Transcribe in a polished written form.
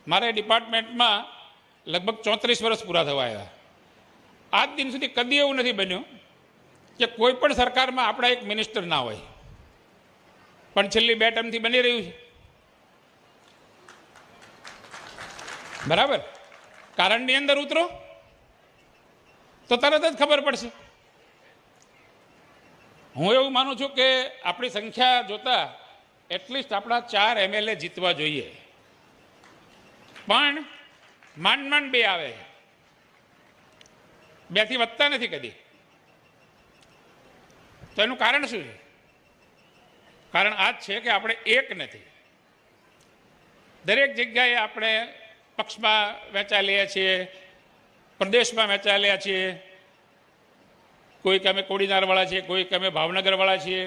મારે ડિપાર્ટમેન્ટમાં લગભગ 34 વર્ષ પૂરા થવા આવ્યા. આજ દિન સુધી કદી એવું નથી બન્યું કે કોઈ પણ સરકારમાં આપણા એક મિનિસ્ટર ના હોય, પણ છેલ્લી 2 ટર્મથી બની રહ્યું છે. બરાબર? કારણની અંદર ઉતરો તો તરત જ ખબર પડશે. હું એવું માનું છું કે આપણી સંખ્યા જોતા એટલીસ્ટ આપણા 4 MLA જીતવા જોઈએ, પણ માંડ 2 આવે, 2થી વધતા નથી કદી. તો એનું કારણ શું છે? કારણ આ જ છે કે આપણે એક નથી. દરેક જગ્યાએ આપણે પક્ષમાં વહેંચાયેલા છીએ, પ્રદેશમાં વહેંચાયેલા છીએ. કોઈક અમે કોડીનારવાળા છીએ, કોઈક અમે ભાવનગરવાળા છીએ,